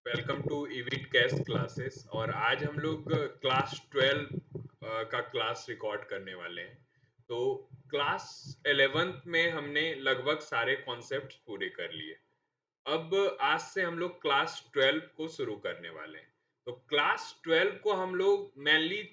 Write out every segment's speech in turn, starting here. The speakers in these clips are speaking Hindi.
वेलकम टू इविट कैश क्लासेस। और आज हम लोग क्लास 12 का क्लास रिकॉर्ड करने वाले हैं। तो क्लास 11th में हमने लगभग सारे कॉन्सेप्ट्स पूरे कर लिए। अब आज से हम लोग क्लास 12 को शुरू करने वाले हैं। तो क्लास 12 को हम लोग मेनली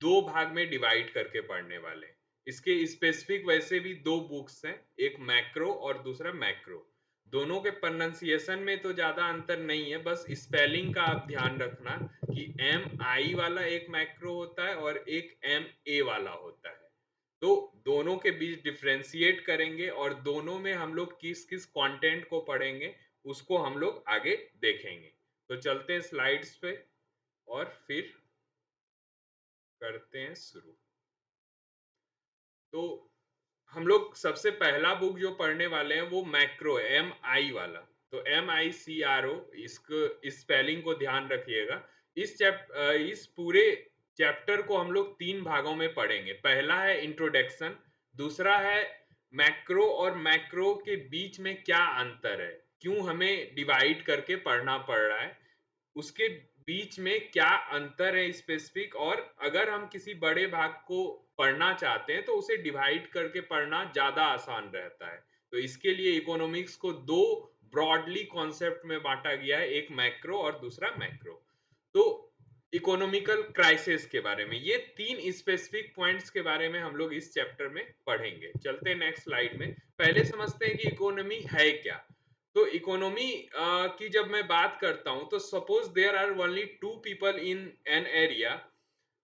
दो भाग में डिवाइड करके पढ़ने वाले हैं। इसके स्पेसिफिक वैसे भी दो बुक्स हैं, एक मैक्रो और दूसरा मैक्रो। दोनों के प्रोनाउंसिएशन में तो ज्यादा अंतर नहीं है, बस स्पेलिंग का आप ध्यान रखना कि एम आई वाला एक मैक्रो होता है और एक एम ए वाला होता है। तो दोनों के बीच डिफरेंशिएट करेंगे और दोनों में हम लोग किस किस कंटेंट को पढ़ेंगे उसको हम लोग आगे देखेंगे। तो चलते हैं स्लाइड्स पे और फिर करते हैं शुरू। तो हम लोग सबसे पहला बुक जो पढ़ने वाले हैं वो मैक्रो है, एम आई वाला। तो एम आई सी आर ओ, इसको स्पेलिंग को ध्यान रखिएगा। इस पूरे चैप्टर को हम लोग तीन भागों में पढ़ेंगे। पहला है इंट्रोडक्शन, दूसरा है मैक्रो और मैक्रो के बीच में क्या अंतर है, क्यों हमें डिवाइड करके पढ़ना पड़ रहा है, उसके बीच में क्या अंतर है स्पेसिफिक, और अगर हम किसी बड़े भाग को पढ़ना चाहते हैं तो उसे डिवाइड करके पढ़ना ज्यादा आसान रहता है। तो इसके लिए इकोनॉमिक्स को दो ब्रॉडली कॉन्सेप्ट में बांटा गया है, एक मैक्रो और दूसरा मैक्रो। तो इकोनॉमिकल क्राइसिस के बारे में, ये तीन स्पेसिफिक पॉइंट्स के बारे में हम लोग इस चैप्टर में पढ़ेंगे। चलते हैं नेक्स्ट स्लाइड में। पहले समझते हैं कि इकोनॉमी है क्या। तो इकोनॉमी की जब मैं बात करता हूं तो suppose there are only two people in an area.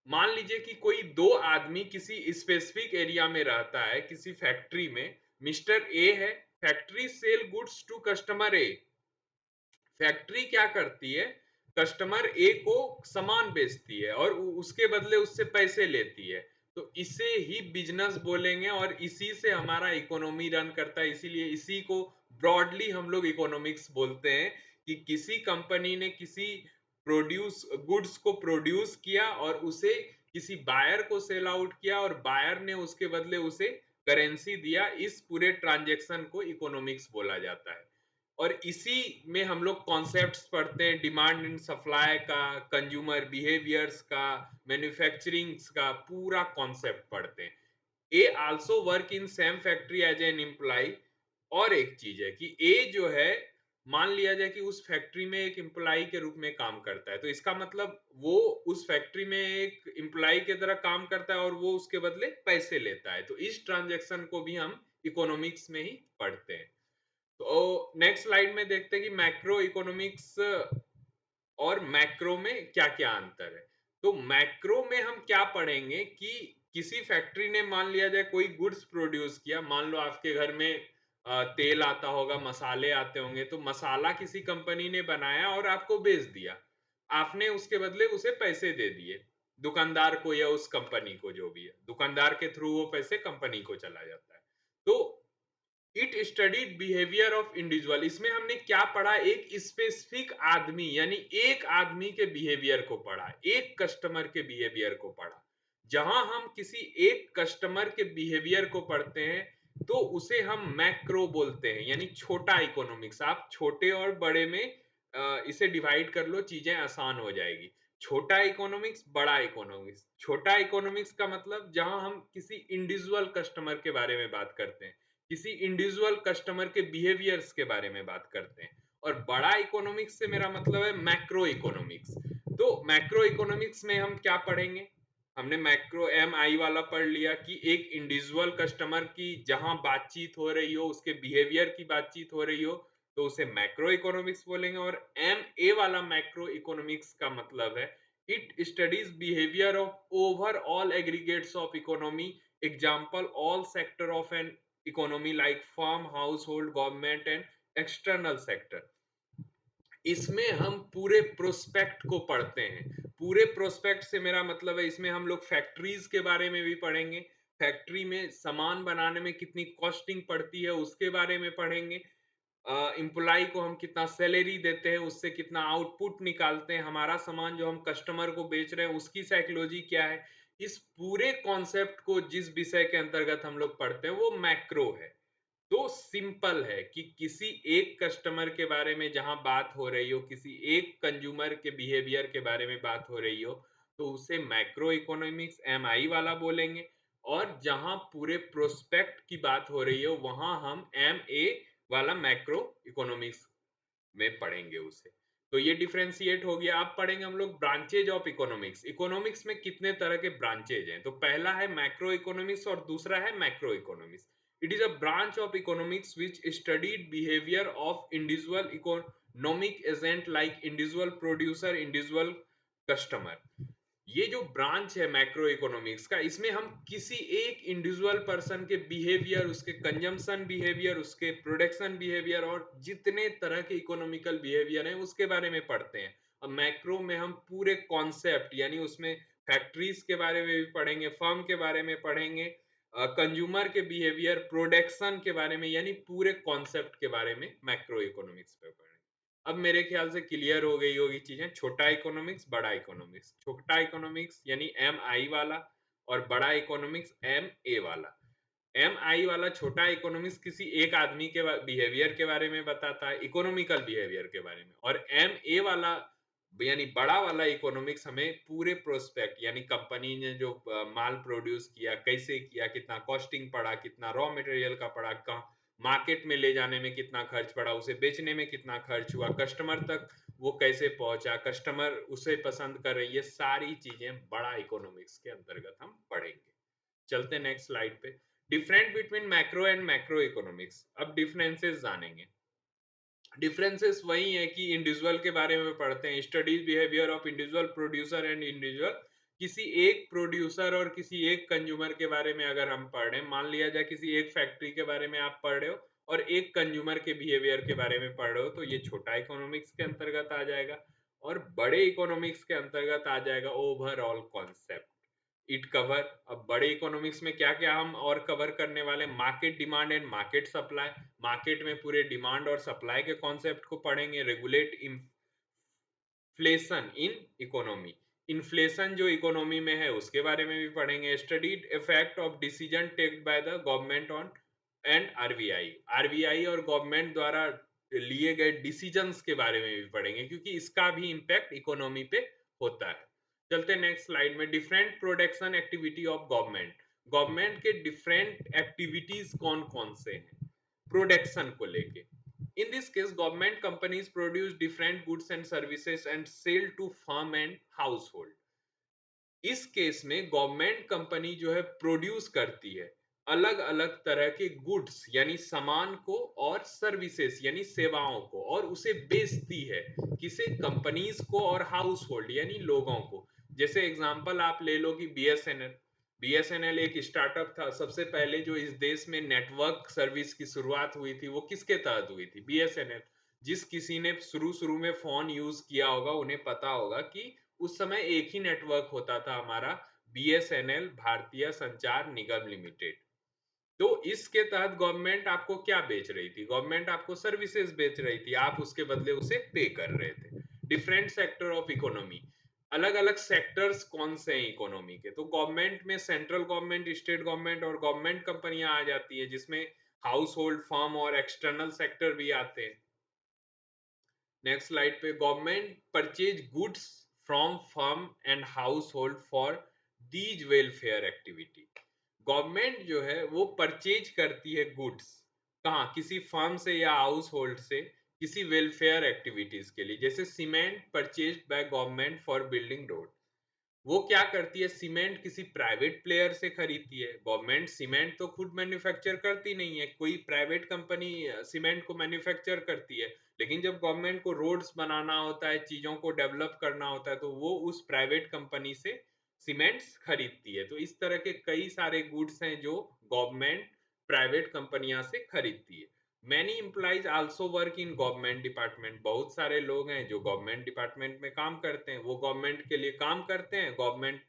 मान लीजिए कि कोई दो आदमी किसी स्पेसिफिक एरिया में रहता है, किसी फैक्ट्री में। मिस्टर ए है, factory sell goods to customer A. Factory क्या करती है, कस्टमर ए को सामान बेचती है और उसके बदले उससे पैसे लेती है। तो इसे ही बिजनेस बोलेंगे और इसी से हमारा इकोनॉमी रन करता है। इसीलिए इसी को ब्रॉडली हम लोग इकोनॉमिक्स बोलते हैं कि किसी कंपनी ने किसी प्रोड्यूस गुड्स को प्रोड्यूस किया और उसे किसी बायर को सेल आउट किया और बायर ने उसके बदले उसे करेंसी दिया। इस पूरे ट्रांजैक्शन को इकोनॉमिक्स बोला जाता है। और इसी में हम लोग कॉन्सेप्ट्स पढ़ते हैं, डिमांड एंड सप्लाई का, कंज्यूमर बिहेवियर्स का, मैन्युफैक्चरिंग का पूरा कॉन्सेप्ट पढ़ते हैं। A also work in same factory as an employ. और एक चीज है कि ए जो है, मान लिया जाए कि उस फैक्ट्री में एक एम्प्लॉय के रूप में काम करता है, तो इसका मतलब वो उस फैक्ट्री में एक एम्प्लॉय की तरह काम करता है और वो उसके बदले पैसे लेता है। तो इस ट्रांजैक्शन को भी हम इकोनॉमिक्स में ही पढ़ते हैं। तो नेक्स्ट स्लाइड में देखते हैं कि मैक्रो इकोनॉमिक्स और मैक्रो में क्या क्या अंतर है। तो मैक्रो में हम क्या पढ़ेंगे कि किसी फैक्ट्री ने मान लिया जाए कोई गुड्स प्रोड्यूस किया। मान लो आपके घर में तेल आता होगा, मसाले आते होंगे, तो मसाला किसी कंपनी ने बनाया और आपको बेच दिया। आपने उसके बदले उसे पैसे दे दिए, दुकानदार को या उस कंपनी को, जो भी है दुकानदार के थ्रू वो पैसे कंपनी को चला जाता है। तो it studied behaviour of individual, इसमें हमने क्या पढ़ा, एक स्पेसिफिक आदमी यानी एक आदमी के बिहेवियर को पढ़ा, एक कस्टमर के बिहेवियर को पढ़ा। जहां हम किसी एक कस्टमर के बिहेवियर को पढ़ते हैं तो उसे हम मैक्रो बोलते हैं, यानी छोटा इकोनॉमिक्स। आप छोटे और बड़े में इसे डिवाइड कर लो, चीजें आसान हो जाएगी। छोटा इकोनॉमिक्स, बड़ा इकोनॉमिक्स। छोटा इकोनॉमिक्स का मतलब जहां हम किसी इंडिविजुअल कस्टमर के बारे में बात करते हैं, किसी इंडिविजुअल कस्टमर के बिहेवियर्स के बारे में बात करते हैं। और बड़ा इकोनॉमिक्स से मेरा मतलब है मैक्रो इकोनॉमिक्स। तो मैक्रो इकोनॉमिक्स में हम क्या पढ़ेंगे, हमने मैक्रो एम आई वाला पढ़ लिया कि एक इंडिविजुअल कस्टमर की जहां बातचीत हो रही हो, उसके बिहेवियर की बातचीत हो रही हो, तो उसे मैक्रो इकोनॉमिक्स बोलेंगे। और एम ए वाला मैक्रो इकोनॉमिक्स का मतलब है it studies behaviour of overall aggregates of economy, example all sector of an economy like firm, household, government and external sector. इसमें हम पूरे प्रोस्पेक्ट को पढ़ते हैं। पूरे प्रोस्पेक्ट से मेरा मतलब है इसमें हम लोग फैक्ट्रीज के बारे में भी पढ़ेंगे, फैक्ट्री में सामान बनाने में कितनी कॉस्टिंग पड़ती है उसके बारे में पढ़ेंगे, एम्प्लॉय को हम कितना सैलरी देते हैं, उससे कितना आउटपुट निकालते हैं, हमारा सामान जो हम कस्टमर को बेच रहे हैं उसकी साइकोलॉजी क्या है। इस पूरे कॉन्सेप्ट को जिस विषय के अंतर्गत हम लोग पढ़ते हैं वो मैक्रो है। तो सिंपल है कि किसी एक कस्टमर के बारे में जहां बात हो रही हो, किसी एक कंज्यूमर के बिहेवियर के बारे में बात हो रही हो, तो उसे मैक्रो इकोनॉमिक्स एमआई वाला बोलेंगे। और जहां पूरे प्रोस्पेक्ट की बात हो रही हो, वहां हम एम ए वाला मैक्रो इकोनॉमिक्स में पढ़ेंगे उसे। तो ये डिफरेंशिएट हो गया। अब पढ़ेंगे हम लोग ब्रांचेज ऑफ इकोनॉमिक्स। इकोनॉमिक्स में कितने तरह के ब्रांचेज हैं? तो पहला है मैक्रो इकोनॉमिक्स और दूसरा है macro economics. It is a branch of economics which studied behaviour of individual economic agent like individual producer, individual customer. ये जो ब्रांच है मैक्रो इकोनॉमिक्स का, इसमें हम किसी एक इंडिविजुअल पर्सन के बिहेवियर, उसके कंजम्पशन बिहेवियर, उसके प्रोडक्शन बिहेवियर और जितने तरह के इकोनॉमिकल बिहेवियर हैं उसके बारे में पढ़ते हैं। अब मैक्रो में हम पूरे कॉन्सेप्ट, यानी उसमें फैक्ट्रीज के बारे में भी पढ़ेंगे, फर्म के बारे में पढ़ेंगे, कंज्यूमर के बिहेवियर, प्रोडक्शन के बारे में, यानी पूरे कॉन्सेप्ट के बारे में मैक्रो इकोनॉमिक्स पे पढ़ेंगे। अब मेरे ख्याल से क्लियर हो गई होगी चीजें। छोटा इकोनॉमिक्स, बड़ा इकोनॉमिक्स। छोटा इकोनॉमिक्स यानी एम आई वाला, और बड़ा इकोनॉमिक्स एम ए वाला। एम आई वाला छोटा इकोनॉमिक्स किसी एक आदमी के बिहेवियर के बारे में बताता है, इकोनॉमिकल बिहेवियर के बारे में। और एम ए वाला यानी बड़ा वाला इकोनॉमिक्स हमें पूरे प्रोस्पेक्ट, यानी कंपनी ने जो माल प्रोड्यूस किया, कैसे किया, कितना कॉस्टिंग पड़ा, कितना रॉ मटेरियल का पड़ा, कहाँ मार्केट में ले जाने में कितना खर्च पड़ा, उसे बेचने में कितना खर्च हुआ, कस्टमर तक वो कैसे पहुंचा, कस्टमर उसे पसंद कर रही है, ये सारी चीजें बड़ा इकोनॉमिक्स के अंतर्गत हम पढ़ेंगे। चलते नेक्स्ट स्लाइड पे। Different between macro and macro economics. अब डिफरेंसेस जानेंगे। डिफरेंसेस वही है कि इंडिविजुअल के बारे में पढ़ते हैं, studies behaviour of individual producer and individual. किसी एक प्रोड्यूसर और किसी एक कंज्यूमर के बारे में अगर हम पढ़ रहे हैं, मान लिया जाए किसी एक फैक्ट्री के बारे में आप पढ़ रहे हो और एक कंज्यूमर के बिहेवियर के बारे में पढ़ रहे हो, तो ये छोटा इकोनॉमिक्स के अंतर्गत आ जाएगा। और बड़े इकोनॉमिक्स के अंतर्गत आ जाएगा ओवरऑल कॉन्सेप्ट। It cover. अब बड़े इकोनॉमिक्स में क्या क्या हम और कवर करने वाले? Market demand and market supply. Market में पूरे डिमांड और सप्लाई के कॉन्सेप्ट को पढ़ेंगे। Regulate inflation in economy. Inflation जो इकोनॉमी में है उसके बारे में भी पढ़ेंगे। Studied effect of decision taked by the government on and RBI. RBI और गवर्नमेंट द्वारा लिए गए डिसीजंस के बारे में भी पढ़ेंगे, क्योंकि इसका भी इंपैक्ट इकोनॉमी पे होता है। चलते नेक्स्ट स्लाइड में। Different production activity of government. Government के डिफरेंट एक्टिविटीज कौन कौन से हैं प्रोडक्शन को लेके? In this case, government companies produce different goods and services and sell to firm and household. इस केस में गवर्नमेंट कंपनी जो है प्रोड्यूस करती है अलग अलग तरह के गुड्स यानी सामान को, और सर्विसेज यानी सेवाओं को, और उसे बेचती है किसे? कंपनीज को और हाउस होल्ड यानी लोगों को। जैसे एग्जांपल आप ले लो कि बीएसएनएल। बीएसएनएल एक स्टार्टअप था। सबसे पहले जो इस देश में नेटवर्क सर्विस की शुरुआत हुई थी वो किसके तहत हुई थी? बीएसएनएल। जिस किसी ने शुरू शुरू में फोन यूज किया होगा उन्हें पता होगा कि उस समय एक ही नेटवर्क होता था हमारा, बीएसएनएल, भारतीय संचार निगम लिमिटेड। तो इसके तहत गवर्नमेंट आपको क्या बेच रही थी? गवर्नमेंट आपको सर्विसेज बेच रही थी, आप उसके बदले उसे पे कर रहे थे। Different sector of economy. अलग अलग सेक्टर्स कौन से हैं इकोनॉमी के? तो गवर्नमेंट में सेंट्रल गवर्नमेंट, स्टेट गवर्नमेंट और गवर्नमेंट कंपनियां आ जाती है, जिसमें हाउस होल्ड, फर्म और एक्सटर्नल सेक्टर भी आते हैं। नेक्स्ट स्लाइड पे। Government purchase goods from firm and house hold for these welfare activity. Government जो है वो परचेज करती है गुड्स, कहाँ? किसी फर्म से या हाउस होल्ड से, किसी वेलफेयर एक्टिविटीज के लिए। जैसे cement purchase by government for building road. वो क्या करती है? सीमेंट किसी प्राइवेट प्लेयर से खरीदती है। गवर्नमेंट सीमेंट तो खुद मैन्युफैक्चर करती नहीं है, कोई प्राइवेट कंपनी सीमेंट को मैन्युफैक्चर करती है। लेकिन जब गवर्नमेंट को रोड्स बनाना होता है, चीजों को डेवलप करना होता है, तो वो उस प्राइवेट कंपनी से सीमेंट्स खरीदती है। तो इस तरह के कई सारे गुड्स हैं जो गवर्नमेंट प्राइवेट कंपनियां से खरीदती है। Many employees also work in government department. बहुत सारे लोग हैं जो गवर्नमेंट डिपार्टमेंट में काम करते हैं। वो गवर्नमेंट के लिए काम करते हैं, गवर्नमेंट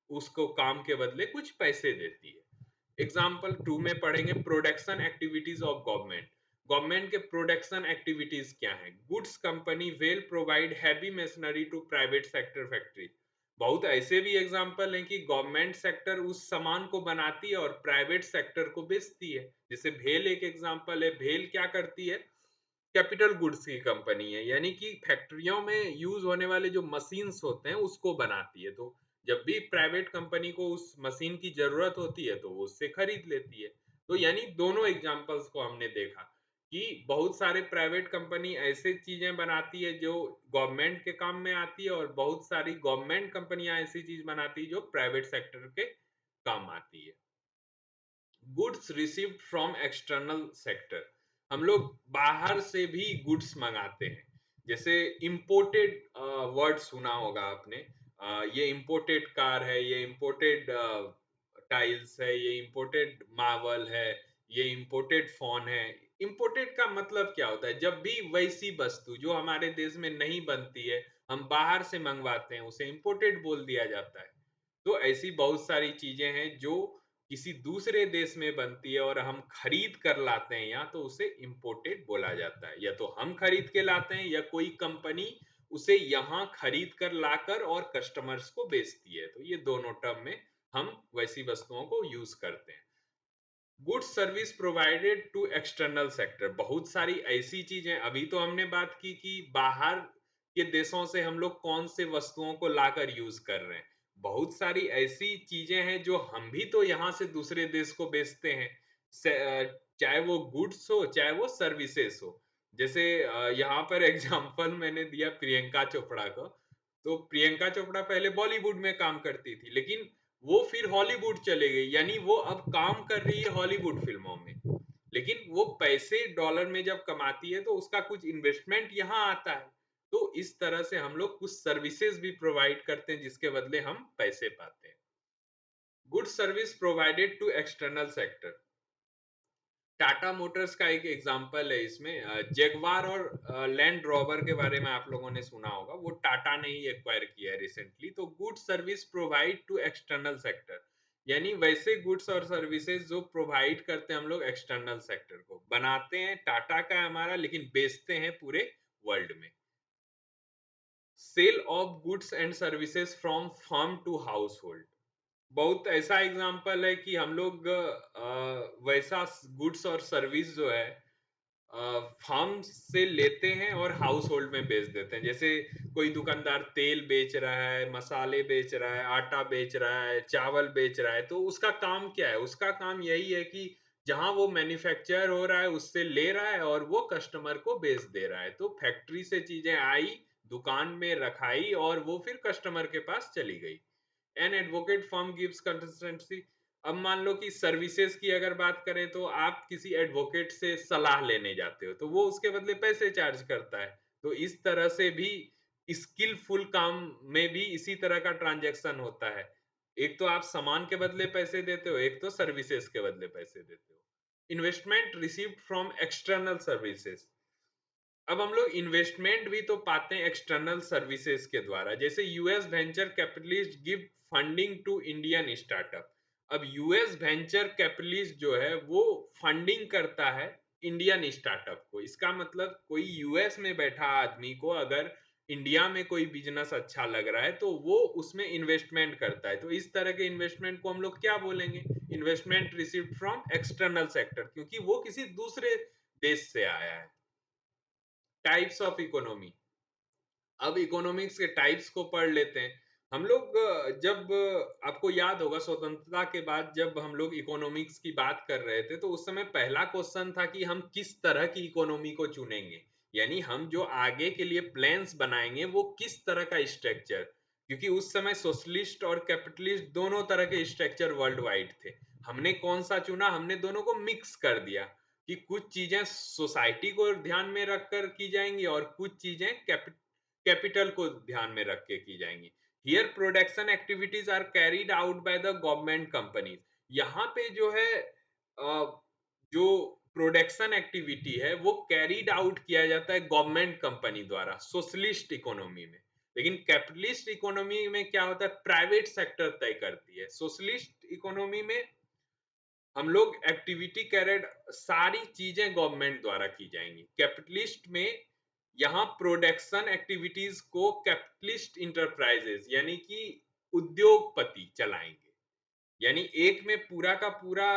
उसको काम के बदले कुछ पैसे देती है। एग्जाम्पल 2 में पढ़ेंगे production activities of government. Government के प्रोडक्शन एक्टिविटीज क्या है? Goods company will provide heavy machinery to private sector factory. बहुत ऐसे भी एग्जाम्पल हैं कि गवर्नमेंट सेक्टर उस सामान को बनाती है और प्राइवेट सेक्टर को बेचती है। जैसे भेल एक एग्जाम्पल है। भेल क्या करती है? कैपिटल गुड्स की कंपनी है, यानी कि फैक्ट्रियों में यूज होने वाले जो मशीन्स होते हैं उसको बनाती है। तो जब भी प्राइवेट कंपनी को उस मशीन की जरूरत होती है तो वो उससे खरीद लेती है। तो यानी दोनों एग्जांपल्स को हमने देखा कि बहुत सारे प्राइवेट कंपनी ऐसे चीजें बनाती है जो गवर्नमेंट के काम में आती है, और बहुत सारी गवर्नमेंट कंपनियां ऐसी चीज बनाती है जो प्राइवेट सेक्टर के काम आती है। Goods received from external sector, हम लोग बाहर से भी गुड्स मंगाते हैं। जैसे इंपोर्टेड वर्ड सुना होगा आपने। ये इंपोर्टेड कार है, ये इंपोर्टेड टाइल्स है, ये इंपोर्टेड मार्बल है, ये इंपोर्टेड फोन है। इंपोर्टेड का मतलब क्या होता है? जब भी वैसी वस्तु जो हमारे देश में नहीं बनती है हम बाहर से मंगवाते हैं उसे इंपोर्टेड बोल दिया जाता है। तो ऐसी बहुत सारी चीजें हैं जो किसी दूसरे देश में बनती है और हम खरीद कर लाते हैं यहाँ, तो उसे इंपोर्टेड बोला जाता है। या तो हम खरीद के लाते हैं या कोई कंपनी उसे यहाँ खरीद कर लाकर और कस्टमर्स को बेचती है। तो ये दोनों टर्म में हम वैसी वस्तुओं को यूज करते हैं। Good service provided to external sector, बहुत सारी ऐसी चीजें, अभी तो हमने बात की कि बाहर के देशों से हम लोग कौन से वस्तुओं को लाकर यूज कर रहे हैं। बहुत सारी ऐसी चीजें हैं जो हम भी तो यहाँ से दूसरे देश को बेचते हैं, चाहे वो गुड्स हो चाहे वो सर्विसेज हो। जैसे यहाँ पर एग्जांपल मैंने दिया प्रियंका चोपड़ा को। तो प्रियंका चोपड़ा पहले बॉलीवुड में काम करती थी, लेकिन वो फिर हॉलीवुड चले गई, यानी वो अब काम कर रही है हॉलीवुड फिल्मों में। लेकिन वो पैसे डॉलर में जब कमाती है तो उसका कुछ इन्वेस्टमेंट यहाँ आता है। तो इस तरह से हम लोग कुछ सर्विसेज भी प्रोवाइड करते हैं जिसके बदले हम पैसे पाते हैं। Good service provided to external sector, Tata Motors का एक एग्जांपल है इसमें। जगवार और लैंड रोवर के बारे में आप लोगों ने सुना होगा, वो टाटा ने ही एक्वायर किया है रिसेंटली। तो good service provide to external sector, यानी वैसे गुड्स और सर्विसेज जो प्रोवाइड करते हैं हम लोग एक्सटर्नल सेक्टर को, बनाते हैं टाटा का है हमारा लेकिन बेचते हैं पूरे वर्ल्ड में। Sale of goods and services from firm to household, बहुत ऐसा एग्जांपल है कि हम लोग वैसा गुड्स और सर्विस जो है फार्म से लेते हैं और हाउस होल्ड में बेच देते हैं। जैसे कोई दुकानदार तेल बेच रहा है, मसाले बेच रहा है, आटा बेच रहा है, चावल बेच रहा है, तो उसका काम क्या है? उसका काम यही है कि जहां वो मैन्युफैक्चर हो रहा है उससे ले रहा है और वो कस्टमर को बेच दे रहा है। तो फैक्ट्री से चीजें आई, दुकान में रखाई और वो फिर कस्टमर के पास चली गई। An advocate firm gives consultancy, अब मान लो कि सर्विसेज की अगर बात करें तो आप किसी एडवोकेट से सलाह लेने जाते हो तो वो उसके बदले पैसे चार्ज करता है। तो इस तरह से भी स्किलफुल काम में भी इसी तरह का ट्रांजैक्शन होता है। एक तो आप सामान के बदले पैसे देते हो, एक तो सर्विसेज के बदले पैसे देते हो। Investment received from external services, अब हम लोग इन्वेस्टमेंट भी तो पाते हैं एक्सटर्नल सर्विसेज के द्वारा। जैसे US venture capitalist give funding to Indian startup, अब यूएस वेंचर कैपिटलिस्ट जो है वो फंडिंग करता है इंडियन स्टार्टअप को। इसका मतलब कोई यूएस में बैठा आदमी को अगर इंडिया में कोई बिजनेस अच्छा लग रहा है तो वो उसमें इन्वेस्टमेंट करता है। तो इस तरह के इन्वेस्टमेंट को हम लोग क्या बोलेंगे? Investment received from external sector, क्योंकि वो किसी दूसरे देश से आया है। टाइप्स ऑफ इकोनॉमी, अब इकोनॉमिक्स के टाइप्स को पढ़ लेते हैं हम लोग। जब आपको याद होगा स्वतंत्रता के बाद जब हम लोग इकोनॉमिक्स की बात कर रहे थे तो उस समय पहला क्वेश्चन था कि हम किस तरह की इकोनॉमी को चुनेंगे, यानी हम जो आगे के लिए प्लान्स बनाएंगे वो किस तरह का स्ट्रक्चर, क्योंकि उस समय सोशलिस्ट और कैपिटलिस्ट दोनों तरह के स्ट्रक्चर वर्ल्ड वाइड थे। हमने कौन सा चुना? हमने दोनों को मिक्स कर दिया कि कुछ चीजें सोसाइटी को ध्यान में रखकर की जाएंगी और कुछ चीजें कैपिटल को ध्यान में रख के की जाएंगी। Here production activities are carried out by the government companies, यहाँ पे जो है जो प्रोडक्शन एक्टिविटी है वो कैरिड आउट किया जाता है गवर्नमेंट कंपनी द्वारा सोशलिस्ट इकोनॉमी में। लेकिन कैपिटलिस्ट इकोनॉमी में क्या होता है? प्राइवेट सेक्टर तय करती है। सोशलिस्ट इकोनॉमी में हम लोग एक्टिविटी कैरिड, सारी चीजें गवर्नमेंट द्वारा की जाएंगी। कैपिटलिस्ट में यहाँ प्रोडक्शन एक्टिविटीज को कैपिटलिस्ट इंटरप्राइजेस यानी कि उद्योगपति चलाएंगे। यानी एक में पूरा का पूरा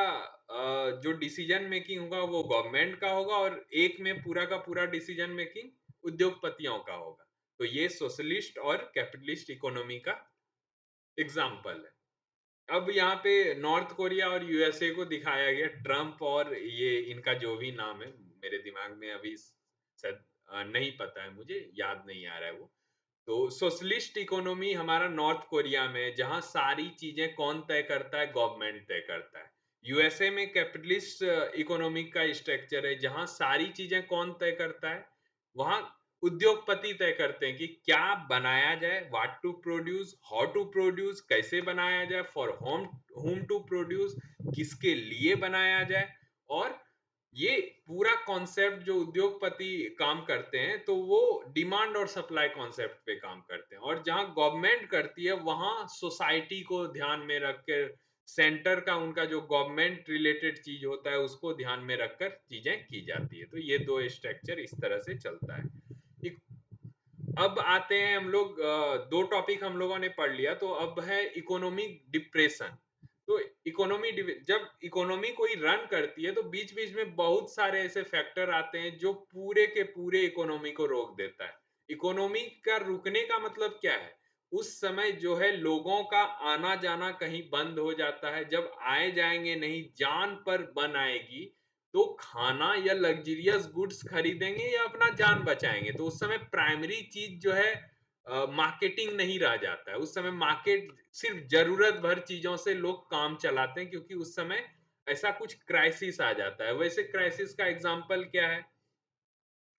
जो डिसीजन मेकिंग होगा वो गवर्नमेंट का होगा और एक में पूरा का पूरा डिसीजन मेकिंग उद्योगपतियों का होगा। तो ये सोशलिस्ट और कैपिटलिस्ट इकोनॉमी का एग्जाम्पल है। अब यहाँ पे नॉर्थ कोरिया और यूएसए को दिखाया गया, ट्रम्प और ये इनका जो भी नाम है, मेरे दिमाग में अभी शायद नहीं पता है, मुझे याद नहीं आ रहा है वो। तो सोशलिस्ट इकोनॉमी हमारा नॉर्थ कोरिया में है, जहां सारी चीजें कौन तय करता है, गवर्नमेंट तय करता है। यूएसए में कैपिटलिस्ट इकोनॉमिक का स्ट्रक्चर है, जहां सारी चीजें कौन तय करता है, वहां उद्योगपति तय करते हैं कि क्या बनाया जाए, what to produce, how to produce, कैसे बनाया जाए, for whom whom to produce, किसके लिए बनाया जाए। और ये पूरा कॉन्सेप्ट जो उद्योगपति काम करते हैं तो वो डिमांड और सप्लाई कॉन्सेप्ट पे काम करते हैं, और जहां गवर्नमेंट करती है वहां सोसाइटी को ध्यान में रखकर, सेंटर का उनका जो गवर्नमेंट रिलेटेड चीज होता है उसको ध्यान में रखकर चीजें की जाती है। तो ये दो स्ट्रक्चर इस तरह से चलता है। अब आते हैं हम लोग, दो टॉपिक हम लोगों ने पढ़ लिया, तो अब है इकोनॉमिक डिप्रेशन। तो जब इकोनॉमी कोई रन करती है तो बीच बीच में बहुत सारे ऐसे फैक्टर आते हैं जो पूरे के पूरे इकोनॉमी को रोक देता है। इकोनॉमी का रुकने का मतलब क्या है? उस समय जो है लोगों का आना जाना कहीं बंद हो जाता है, जब आए जाएंगे नहीं, जान पर बन आएगी, तो खाना या लग्जरियस गुड्स खरीदेंगे या अपना जान बचाएंगे। तो उस समय प्राइमरी चीज जो है मार्केटिंग नहीं रह जाता है। उस समय मार्केट सिर्फ जरूरत भर चीजों से लोग काम चलाते हैं, क्योंकि उस समय ऐसा कुछ क्राइसिस आ जाता है। वैसे क्राइसिस का एग्जांपल क्या है?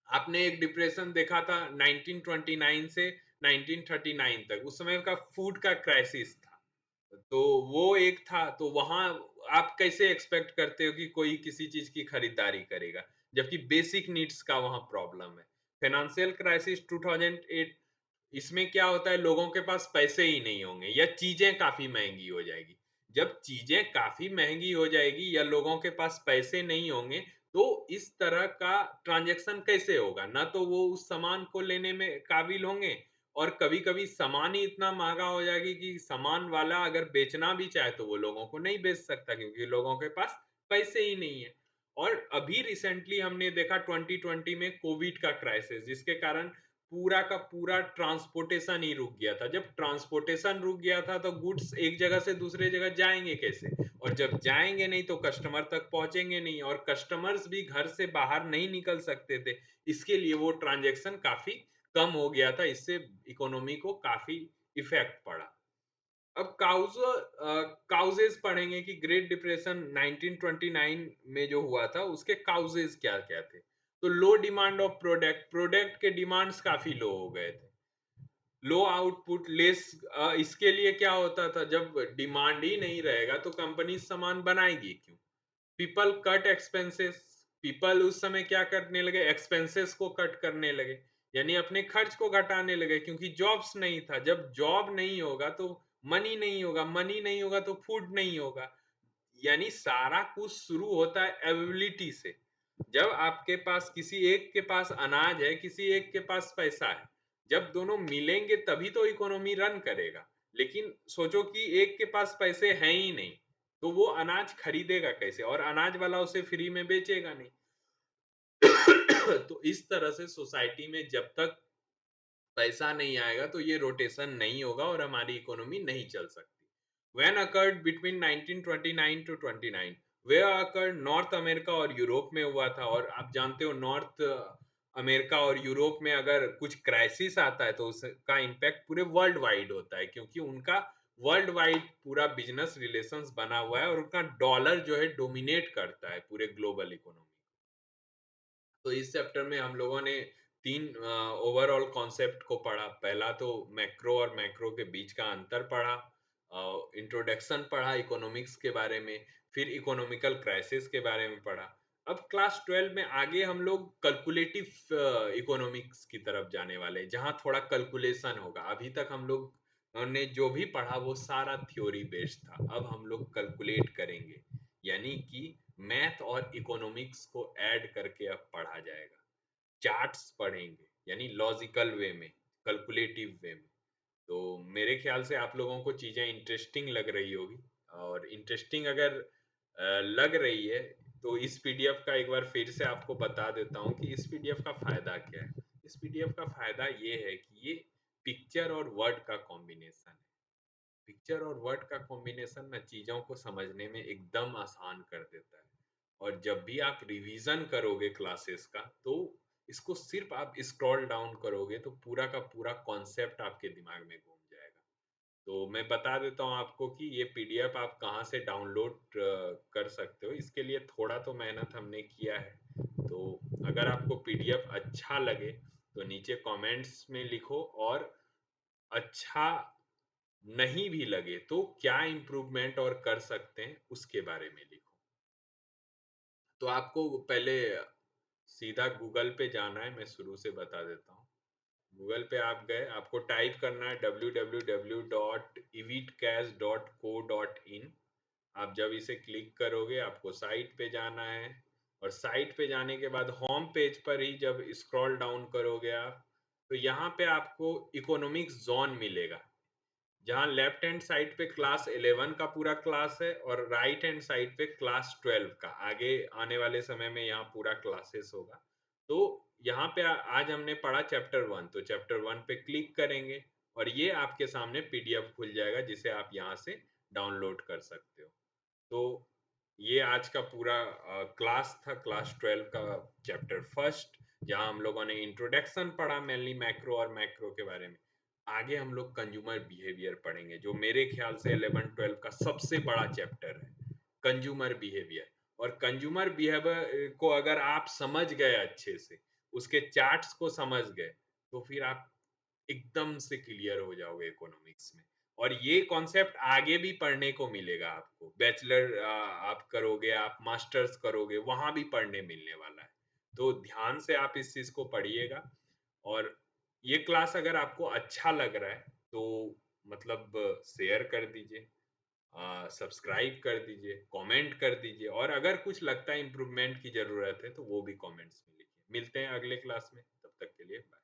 आपने एक डिप्रेशन देखा था 1929 से 1939 तक, उस समय का फूड का क्राइसिस था। तो वो एक था, तो वहां आप कैसे एक्सपेक्ट करते हो कि कोई किसी चीज की खरीदारी करेगा, जबकि बेसिक नीड्स का वहां प्रॉब्लम है। फाइनेंशियल क्राइसिस 2008, इसमें क्या होता है, लोगों के पास पैसे ही नहीं होंगे या चीजें काफी महंगी हो जाएगी। जब चीजें काफी महंगी हो जाएगी या लोगों के पास पैसे नहीं होंगे, तो इस तरह का ट्रांजैक्शन कैसे होगा? ना तो वो उस सामान को लेने में काबिल होंगे, और कभी कभी सामान ही इतना महंगा हो जाएगी कि सामान वाला अगर बेचना भी चाहे तो वो लोगों को नहीं बेच सकता, क्योंकि लोगों के पास पैसे ही नहीं है। और अभी रिसेंटली हमने देखा 2020 में कोविड का क्राइसिस, जिसके कारण पूरा का पूरा ट्रांसपोर्टेशन ही रुक गया था। जब ट्रांसपोर्टेशन रुक गया था तो गुड्स एक जगह से दूसरे जगह जाएंगे कैसे? और जब जाएंगे नहीं तो कस्टमर तक पहुंचेंगे नहीं, और कस्टमर्स भी घर से बाहर नहीं निकल सकते थे। इसके लिए वो ट्रांजैक्शन काफी कम हो गया था, इससे इकोनॉमी को काफी इफेक्ट पड़ा। अब काउजेज पढ़ेंगे कि ग्रेट डिप्रेशन 1929 में जो हुआ था उसके काउजेज क्या क्या थे। तो लो डिमांड ऑफ प्रोडक्ट, प्रोडक्ट के डिमांड्स काफी लो हो गए थे। लो आउटपुट लेस, इसके लिए क्या होता था, जब डिमांड ही नहीं रहेगा तो कंपनी सामान बनाएगी क्यों? पीपल कट एक्सपेंसेस, पीपल उस समय क्या करने लगे, एक्सपेंसेस को कट करने लगे, यानी अपने खर्च को घटाने लगे, क्योंकि जॉब्स नहीं था। जब जॉब नहीं होगा तो मनी नहीं होगा, मनी नहीं होगा तो फूड नहीं होगा। यानी सारा कुछ शुरू होता है अवेबिलिटी से। जब आपके पास, किसी एक के पास अनाज है, किसी एक के पास पैसा है, जब दोनों मिलेंगे तभी तो इकोनॉमी रन करेगा। लेकिन सोचो कि एक के पास पैसे हैं ही नहीं, तो वो अनाज खरीदेगा कैसे, और अनाज वाला उसे फ्री में बेचेगा नहीं। तो इस तरह से सोसाइटी में जब तक पैसा नहीं आएगा तो ये रोटेशन नहीं होगा और हमारी इकोनॉमी नहीं चल सकती। व्हेन अकर्ड बिटवीन 1929 टू 29, वे अकर्ड नॉर्थ अमेरिका और यूरोप में हुआ था। और आप जानते हो नॉर्थ अमेरिका और यूरोप में अगर कुछ क्राइसिस आता है तो उसका इम्पैक्ट पूरे वर्ल्ड वाइड होता है, क्योंकि उनका वर्ल्ड वाइड पूरा बिजनेस रिलेशंस बना हुआ है और उनका डॉलर जो है डोमिनेट करता है पूरे ग्लोबल इकोनॉमी। तो इस चैप्टर में हम लोगों ने तीन ओवरऑल कॉन्सेप्ट को पढ़ा। पहला तो मैक्रो और मैक्रो के बीच का अंतर पढ़ा, इंट्रोडक्शन पढ़ा इकोनॉमिक्स के बारे में, फिर इकोनॉमिकल क्राइसिस के बारे में पढ़ा। अब क्लास 12 में आगे हम लोग कैलकुलेटिव इकोनॉमिक्स की तरफ जाने वाले हैं, जहाँ थोड़ा कैलकुलेशन होगा। अभी तक हम लोग ने जो भी पढ़ा वो सारा थ्योरी बेस्ड था, अब हम लोग कैलकुलेट करेंगे, यानी कि मैथ और इकोनॉमिक्स को ऐड करके अब पढ़ा जाएगा। चार्ट्स पढ़ेंगे, यानी लॉजिकल वे में, कैलकुलेटिव वे में। तो मेरे ख्याल से आप लोगों को चीज़ें इंटरेस्टिंग लग रही होगी और इंटरेस्टिंग अगर लग रही है तो इस पीडीएफ का एक बार फिर से आपको बता देता हूँ कि इस पीडीएफ का फ़ायदा क्या है। इस पीडीएफ का फ़ायदा ये है कि ये पिक्चर और वर्ड का कॉम्बिनेशन है। पिक्चर और वर्ड का कॉम्बिनेशन ना चीज़ों को समझने में एकदम आसान कर देता है। और जब भी आप रिवीजन करोगे क्लासेस का तो इसको सिर्फ आप स्क्रॉल डाउन करोगे तो पूरा का पूरा कॉन्सेप्ट आपके दिमाग में घूम जाएगा। तो मैं बता देता हूँ आपको कि ये पीडीएफ आप कहाँ से डाउनलोड कर सकते हो। इसके लिए थोड़ा तो मेहनत हमने किया है। तो अगर आपको पीडीएफ अच्छा लगे तो नीचे कमेंट्स में लिखो और अच्छा नहीं भी लगे तो क्या इम्प्रूवमेंट और कर सकते हैं उसके बारे में लिखो। तो आपको पहले सीधा गूगल पे जाना है, मैं शुरू से बता देता हूँ। गूगल पे आप गए, आपको टाइप करना है www.evitcash.co.in। आप जब इसे क्लिक करोगे आपको साइट पे जाना है और साइट पे जाने के बाद होम पेज पर ही जब स्क्रॉल डाउन करोगे आप तो यहाँ पे आपको इकोनॉमिक्स जोन मिलेगा, जहाँ लेफ्ट हैंड साइड पे क्लास 11 का पूरा क्लास है और राइट हैंड साइड पे क्लास 12 का। आगे आने वाले समय में यहाँ पूरा क्लासेस होगा। तो यहाँ पे आज हमने पढ़ा चैप्टर 1, तो चैप्टर 1 पे क्लिक करेंगे और ये आपके सामने पीडीएफ खुल जाएगा जिसे आप यहाँ से डाउनलोड कर सकते हो। तो ये आज का पूरा क्लास था, क्लास 12 का चैप्टर फर्स्ट, जहाँ हम लोगों ने इंट्रोडक्शन पढ़ा मेनली मैक्रो और मैक्रो के बारे में। आगे हम लोग कंज्यूमर बिहेवियर पढ़ेंगे जो मेरे ख्याल से 11-12 का सबसे बड़ा चैप्टर है, कंज्यूमर बिहेवियर। और कंज्यूमर बिहेवियर को अगर आप समझ गए अच्छे से, उसके चार्ट्स को समझ गए, तो फिर आप एकदम से क्लियर हो जाओगे इकोनॉमिक्स में। और ये कॉन्सेप्ट आगे भी पढ़ने को मिलेगा आपको, बैचलर आप करोगे, आप मास्टर्स करोगे, वहां भी पढ़ने मिलने वाला है। तो ध्यान से आप इस चीज को पढ़िएगा। और ये क्लास अगर आपको अच्छा लग रहा है तो मतलब शेयर कर दीजिए, सब्सक्राइब कर दीजिए, कमेंट कर दीजिए और अगर कुछ लगता है इम्प्रूवमेंट की जरूरत है तो वो भी कमेंट्स में लिखिए। मिलते हैं अगले क्लास में, तब तक के लिए बाय।